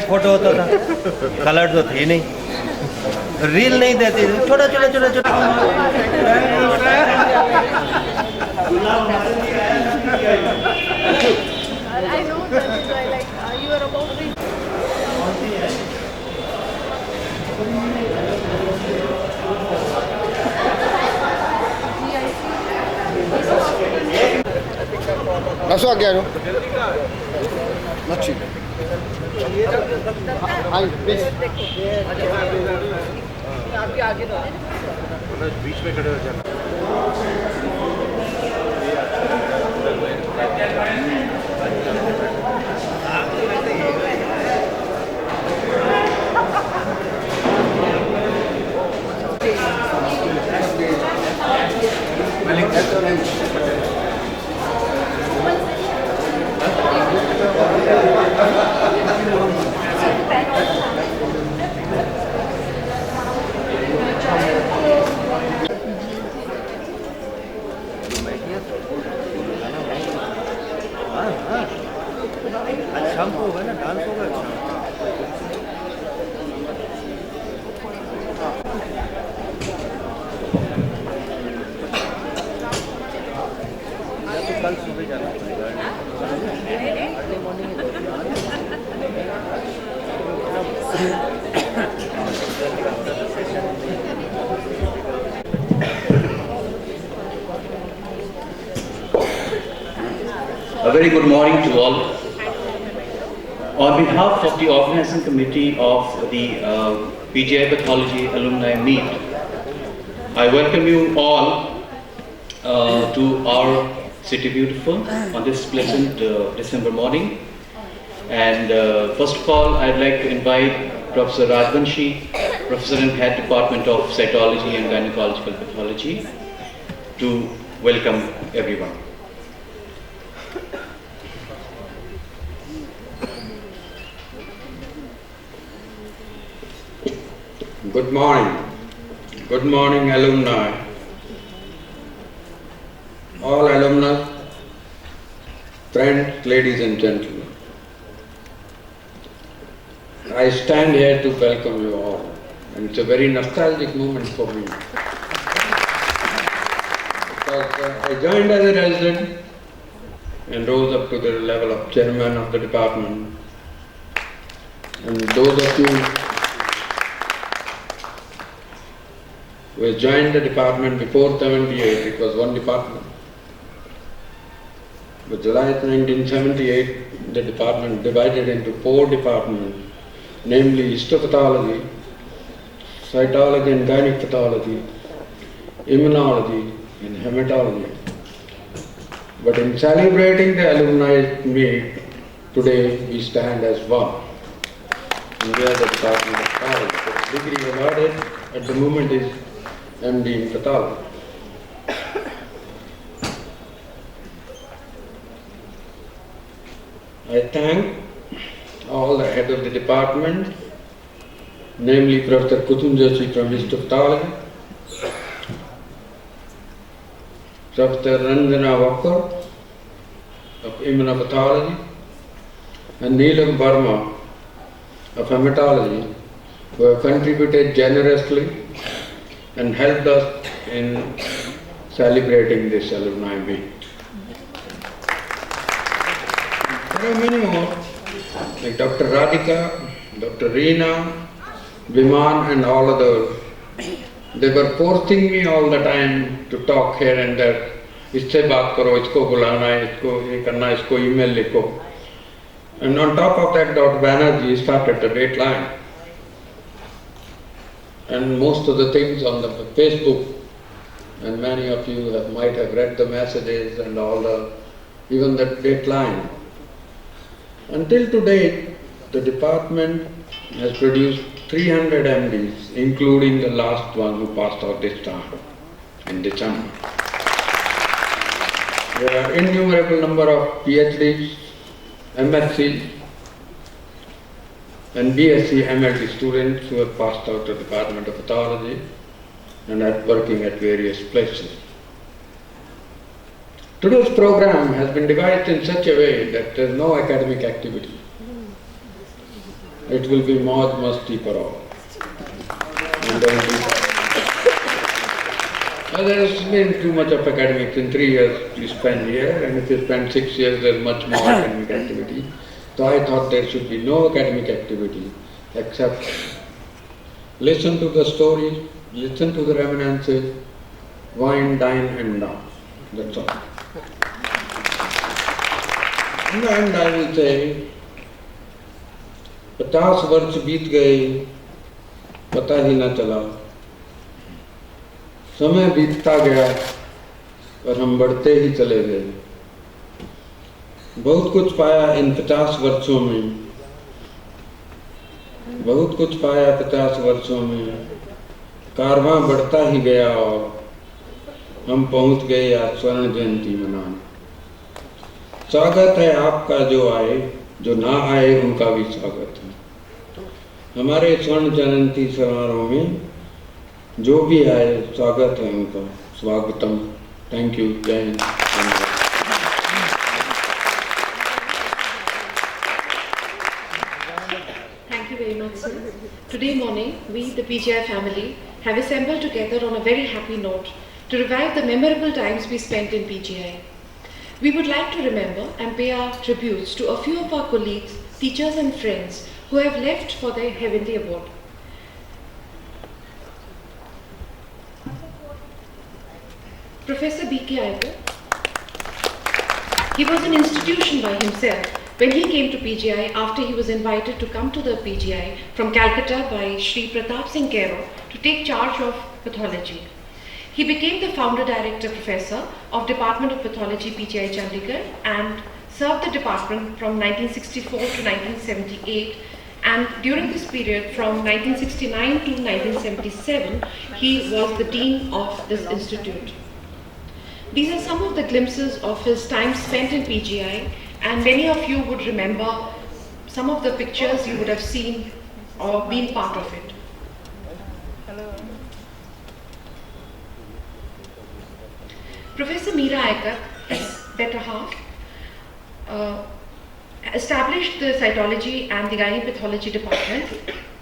Photo होता था, colour तो थी नहीं, रील नहीं देती, छोटा छोटा छोटा छोटा। Langsung aja no. Masih. Hai, please. अभी आगे दो बीच में खड़े हो जाना। शाम को होगा ना, डांस होगा तो कल सुबह जाना पड़ेगा। Early morning A very good morning to all. On behalf of the organizing committee of the PGI Pathology Alumni Meet, I welcome you all to our City Beautiful on this pleasant December morning. And first of all, I'd like to invite Professor Rajvanshi, Professor and Head Department of Cytology and Gynecological Pathology, to welcome everyone. Good morning. Good morning, alumni. All alumni, friends, ladies and gentlemen. I stand here to welcome you all, and it's a very nostalgic moment for me. Because I joined as a resident and rose up to the level of chairman of the department. And those of you who joined the department before 78, it was one department. But July 1978, the department divided into 4 departments, namely histopathology, cytology and gynec pathology, immunology and hematology. But in celebrating the alumni meet, today we stand as one. And we are the department of pathology. The degree awarded at the moment is MD in pathology. I thank all the head of the department, namely Professor Kutum Joshi from histopathology, Professor Ranjana Walker of immunopathology, and Neelam Verma of hematology, who have contributed generously and helped us in celebrating this alumni meet. There are many more, like Dr. Radhika, Dr. Reena, Viman and all others. They were forcing me all the time to talk here and there. इससे बात करो, इसको बुलाना है, इसको ये करना, इसको email लिखो. And on top of that, Dr. Banerjee started the dateline. and most of the things on the Facebook, and many of you might have read the messages and all the, even the deadline. Until today, the department has produced 300 MDs, including the last one who passed out this time in December. There are innumerable number of PhDs, MSc, and BSc MLT students who have passed out the Department of Pathology and are working at various places. Today's program has been devised in such a way that there is no academic activity. It will be Maud Masti for all. And there has been too much of academics. In 3 years you spend here, and if you spend 6 years there is much more academic activity. So I thought there should be no academic activity except listen to the stories, listen to the reminiscences, wine, dine and dance. That's all. And I will say, 50 वर्ष बीत गए, पता ही न चला, समय बीतता गया और हम बढ़ते ही चले गए। बहुत कुछ पाया इन 50 वर्षों में, बहुत कुछ पाया 50 वर्षों में, कारवां बढ़ता ही गया और हम पहुंच गए आज स्वर्ण जयंती मनाने। स्वागत है आपका जो आए, जो ना आए उनका भी स्वागत है। हमारे स्वर्ण जयंती समारोह में जो भी आए स्वागत है उनका, स्वागतम। Thank you. जय Hind. Thank you very much, sir. Today morning, we, the PGI family, have assembled together on a very happy note to revive the memorable times we spent in PGI. We would like to remember and pay our tributes to a few of our colleagues, teachers and friends who have left for their heavenly abode. Professor B.K. Iyer, he was an institution by himself when he came to PGI after he was invited to come to the PGI from Calcutta by Shri Pratap Singh Kero to take charge of pathology. He became the founder director professor of Department of Pathology, PGI Chandigarh, and served the department from 1964 to 1978, and during this period from 1969 to 1977 he was the dean of this institute. These are some of the glimpses of his time spent in PGI, and many of you would remember some of the pictures you would have seen or been part of it. Professor Meera Iyer, his better half, established the cytology and the gynae pathology department.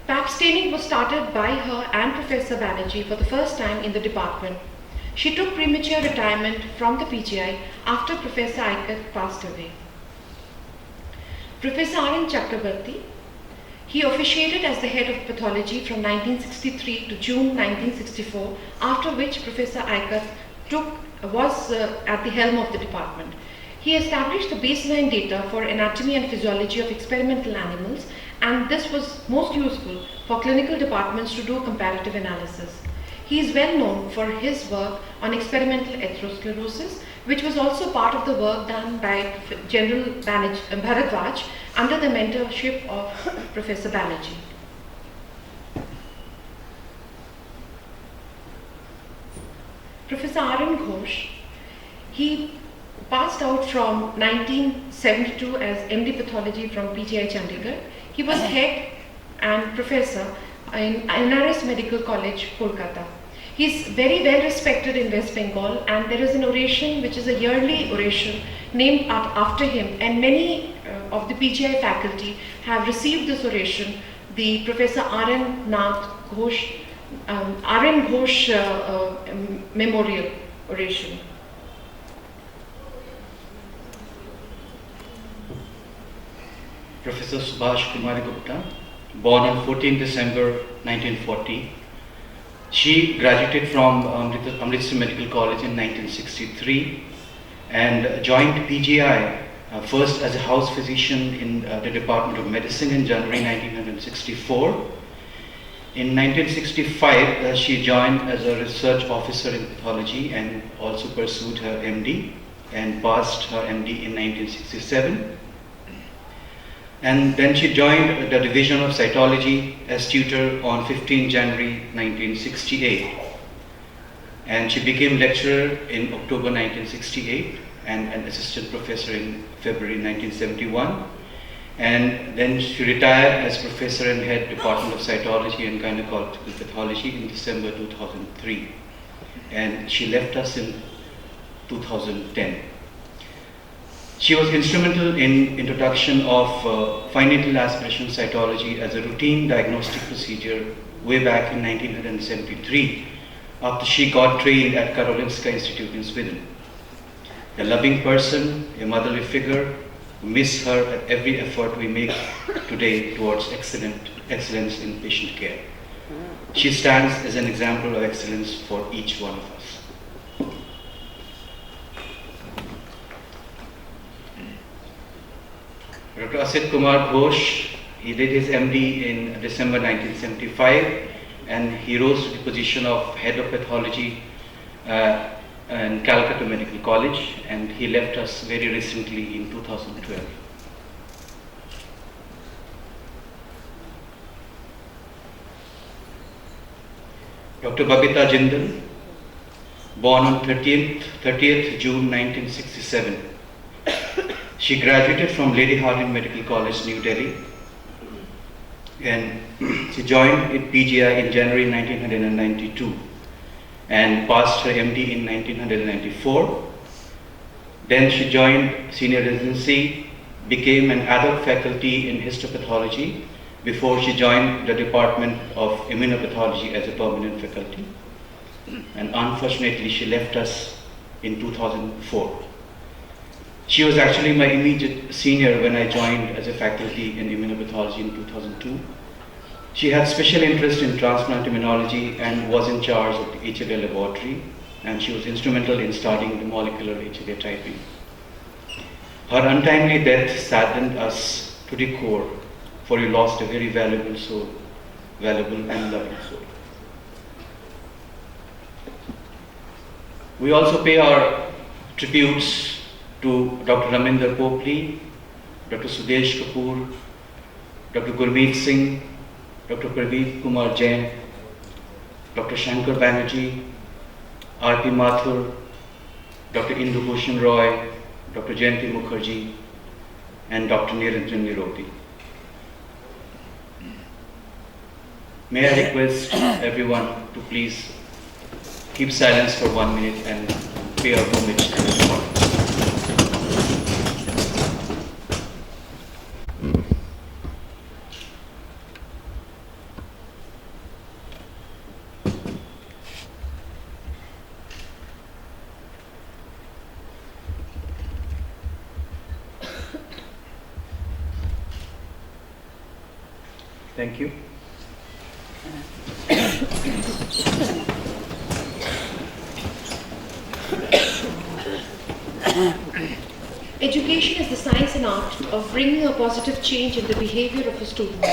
Pap staining was started by her and Professor Banerjee for the first time in the department. She took premature retirement from the PGI after Professor Iyer passed away. Professor R.N. Chakrabarti, he officiated as the head of pathology from 1963 to June 1964, after which Professor Iyer was at the helm of the department. He established the baseline data for anatomy and physiology of experimental animals, and this was most useful for clinical departments to do comparative analysis. He is well known for his work on experimental atherosclerosis, which was also part of the work done by General Bharadwaj under the mentorship of Professor Banerjee. Professor R.N. Ghosh, he passed out from 1972 as MD Pathology from PGI Chandigarh. He was head and professor in NRS Medical College, Kolkata. He is very well respected in West Bengal, and there is an oration which is a yearly oration named after him, and many of the PGI faculty have received this oration, the Professor R.N. Ghosh Memorial Oration. Professor Subhash Kumari Gupta, born on 14 December 1940. She graduated from Amritsar Medical College in 1963 and joined PGI first as a house physician in the Department of Medicine in January 1964. In 1965, she joined as a research officer in pathology and also pursued her MD and passed her MD in 1967. And then she joined the Division of Cytology as tutor on 15 January 1968. And she became lecturer in October 1968 and an assistant professor in February 1971. And then she retired as professor and head Department of Cytology and Gynecological Pathology in December 2003. And she left us in 2010. She was instrumental in introduction of fine needle aspiration cytology as a routine diagnostic procedure way back in 1973 after she got trained at Karolinska Institute in Sweden. A loving person, a motherly figure, we miss her at every effort we make today towards excellence in patient care. She stands as an example of excellence for each one of us. Dr. Asit Kumar Ghosh, he did his MD in December 1975 and he rose to the position of head of pathology in Calcutta Medical College, and he left us very recently in 2012. Dr. Babita Jindal, born on 30th June 1967. She graduated from Lady Hardinge Medical College, New Delhi, and she joined in PGI in January 1992 and passed her MD in 1994. Then she joined senior residency, became an adult faculty in histopathology before she joined the Department of Immunopathology as a permanent faculty. And unfortunately, she left us in 2004. She was actually my immediate senior when I joined as a faculty in immunopathology in 2002. She had special interest in transplant immunology and was in charge of the HLA laboratory, and she was instrumental in starting the molecular HLA typing. Her untimely death saddened us to the core, for we lost a very valuable soul, valuable and loving soul. We also pay our tributes to Dr. Raminder Popli, Dr. Sudesh Kapoor, Dr. Gurmeet Singh, Dr. Praveer Kumar Jain, Dr. Shankar Banerjee, R.P. Mathur, Dr. Indu Bhushan Roy, Dr. Jayanti Mukherjee, and Dr. Niranjan Niroti. May I request everyone to please keep silence for 1 minute and pay our homage to this one. Thank you. Education is the science and art of bringing a positive change in the behavior of a student.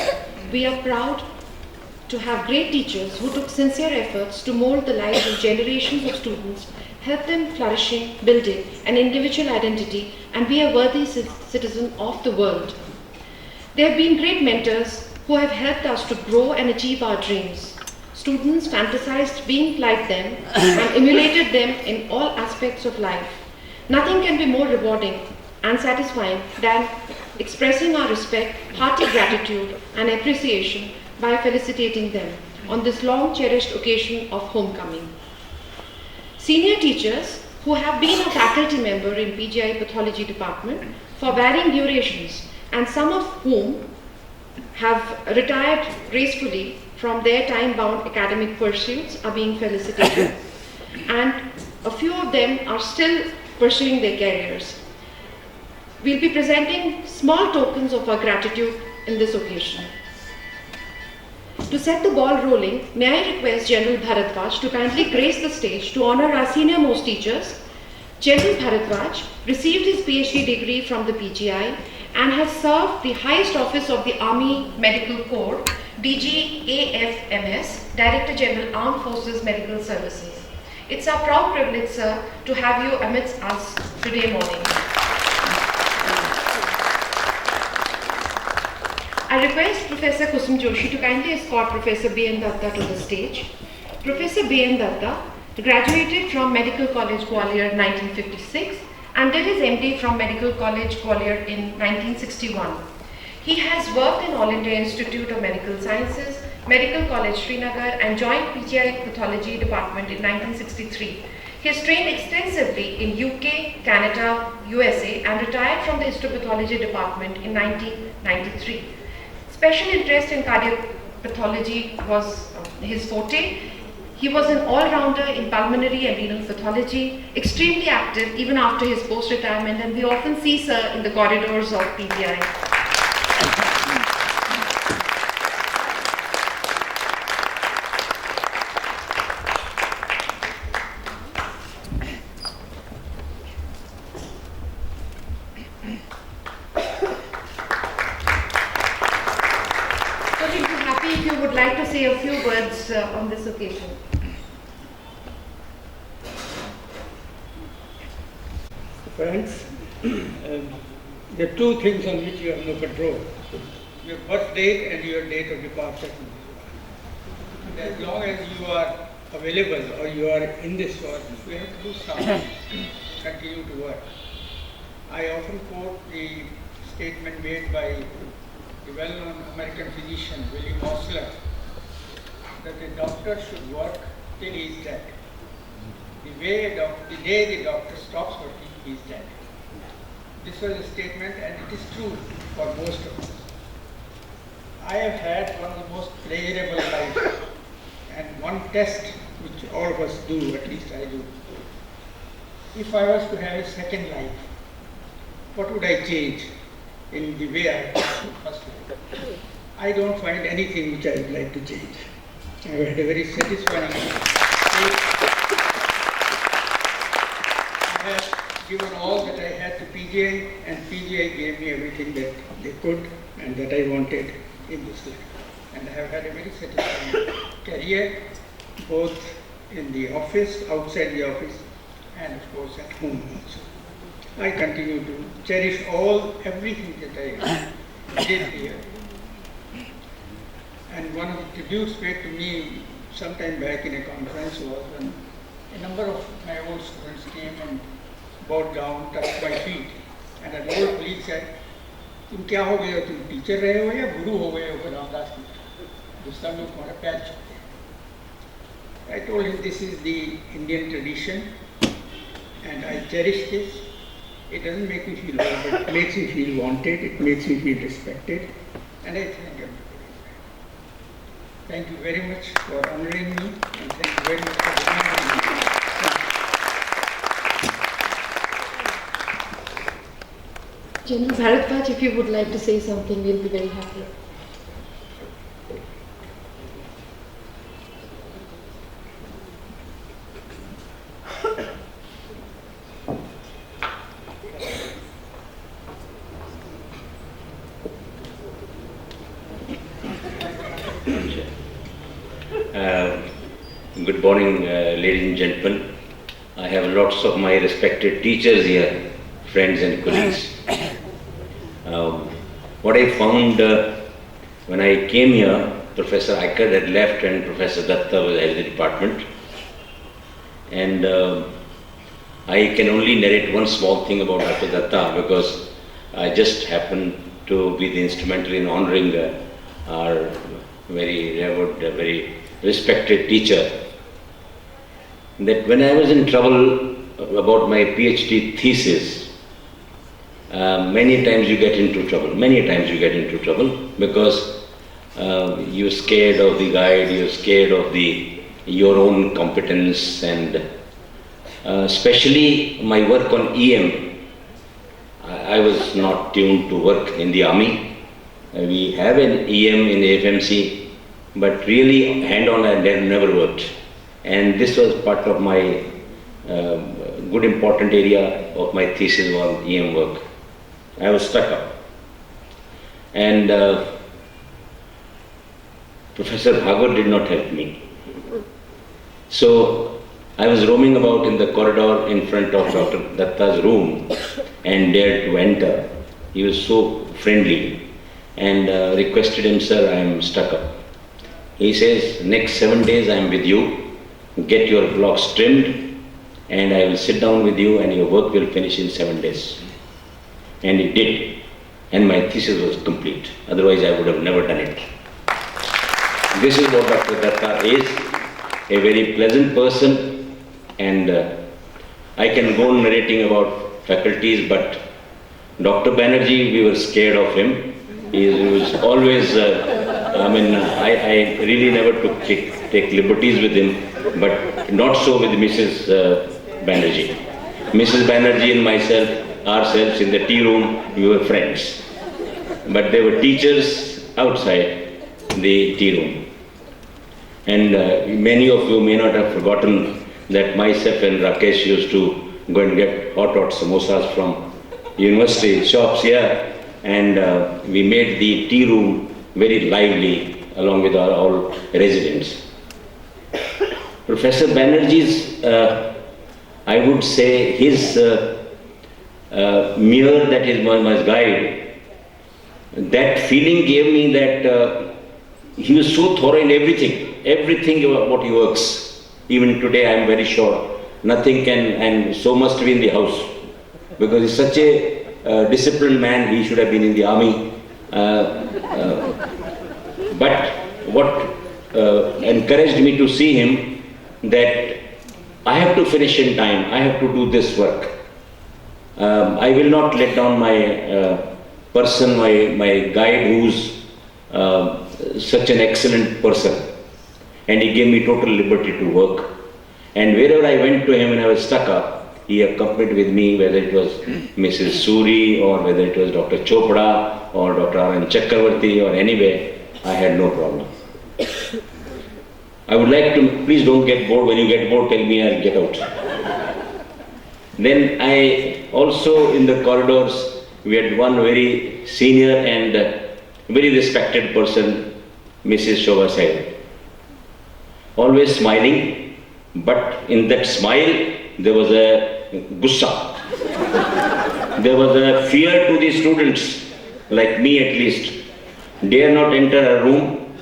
We are proud to have great teachers who took sincere efforts to mold the lives of generations of students, help them flourishing, building an individual identity, and be a worthy citizen of the world. There have been great mentors who have helped us to grow and achieve our dreams. Students fantasized being like them and emulated them in all aspects of life. Nothing can be more rewarding and satisfying than expressing our respect, hearty gratitude and appreciation by felicitating them on this long cherished occasion of homecoming. Senior teachers who have been a faculty member in PGI Pathology Department for varying durations, and some of whom have retired gracefully from their time-bound academic pursuits, are being felicitated. And a few of them are still pursuing their careers. We'll be presenting small tokens of our gratitude in this occasion. To set the ball rolling, may I request General Bharadwaj to kindly grace the stage to honor our senior most teachers. General Bharadwaj received his PhD degree from the PGI and has served the highest office of the Army Medical Corps DG AFMS, Director General Armed Forces Medical Services. It's our proud privilege, sir, to have you amidst us today morning. I request Professor Kusum Joshi to kindly escort Professor B.N. Datta to the stage. Professor B.N. Datta graduated from Medical College Gwalior in 1956 and did his MD from Medical College Gwalior in 1961. He has worked in All India Institute of Medical Sciences, Medical College Srinagar and joined PGI Pathology Department in 1963. He has trained extensively in UK, Canada, USA and retired from the Histopathology Department in 1993. Special interest in cardiac pathology was his forte. He was an all-rounder in pulmonary and renal pathology, extremely active even after his post-retirement, and we often see sir in the corridors of PGI. If you would like to say a few words on this occasion. Friends, there are two things on which you have no control. Your birth date and your date of departure. And as long as you are available or you are in this world, you have to do something, continue to work. I often quote the statement made by the well-known American physician William Osler that the doctor should work till he is dead. The day the doctor stops working, he is dead. This was a statement and it is true for most of us. I have had one of the most pleasurable lives and one test which all of us do, at least I do. If I was to have a second life, what would I change in the way I first life? I don't find anything which I would like to change. I had a very satisfying life. I have given all that I had to PGI, and PGI gave me everything that they could and that I wanted in this life. And I have had a very satisfying career, both in the office, outside the office, and of course at home also. I continue to cherish everything that I did here. And one of the tributes paid to me sometime back in a conference was when a number of my old students came and bowed down, touched my feet, and an old colleague said, "तुम क्या हो गए हो? तुम teacher रहे हो या गुरु हो गए हो रामदास की? दूसरा लोग तुम्हारा पैर छूते हैं." I told him this is the Indian tradition, and I cherish this. It doesn't make me feel old, but it makes me feel wanted. It makes me feel respected, and I thank everybody. Thank you very much for honoring me, and thank you very much for remembering me. General Bharatwaj, if you would like to say something, we'll be very happy. Good morning, ladies and gentlemen. I have lots of my respected teachers here, friends and colleagues. What I found when I came here, Professor Aikad had left and Professor Datta was head of the department. And I can only narrate one small thing about Dr. Datta because I just happened to be the instrumental in honoring our very revered, very respected teacher. That when I was in trouble about my PhD thesis, many times you get into trouble, because you're scared of the guide, you're scared of your own competence, and especially my work on EM. I was not tuned to work in the army. We have an EM in the FMC, but really hand-on I never worked. And this was part of my good important area of my thesis on EM work. I was stuck up. And Professor Bhagwat did not help me. So I was roaming about in the corridor in front of Dr. Datta's room and dared to enter. He was so friendly and requested him, sir, I am stuck up. He says, next 7 days I am with you, get your blocks trimmed and I will sit down with you and your work will finish in 7 days. And he did. And my thesis was complete. Otherwise I would have never done it. This is what Dr. Datta is, a very pleasant person, and I can go on narrating about faculties, but Dr. Banerjee, we were scared of him. He was always, I really never take liberties with him, but not so with Mrs. Banerjee. Mrs. Banerjee and myself, ourselves in the tea room, we were friends. But they were teachers outside the tea room. And many of you may not have forgotten that myself and Rakesh used to go and get hot samosas from university shops here, and we made the tea room very lively along with our all residents. Professor Banerjee's, I would say his mirror, that is my guide, that feeling gave me that he was so thorough in everything about what he works. Even today I am very sure nothing can, and so must be in the house, because he's such a disciplined man. He should have been in the army. But what encouraged me to see him, that I have to finish in time, I have to do this work. I will not let down my person, my guide, who's such an excellent person, and he gave me total liberty to work. And wherever I went to him when I was stuck up, he accompanied with me, whether it was Mrs. Suri or whether it was Dr. Chopra or Dr. R.N. Chakravarti or anywhere, I had no problem. I would like to, please don't get bored. When you get bored, tell me, I'll get out. Then I also, in the corridors, we had one very senior and very respected person, Mrs. Shobha Said. Always smiling, but in that smile, there was a gussa. There was a fear to the students, like me at least. Dare not enter her room,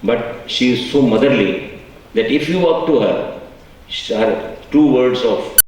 but she is so motherly that if you walk to her, her 2 words of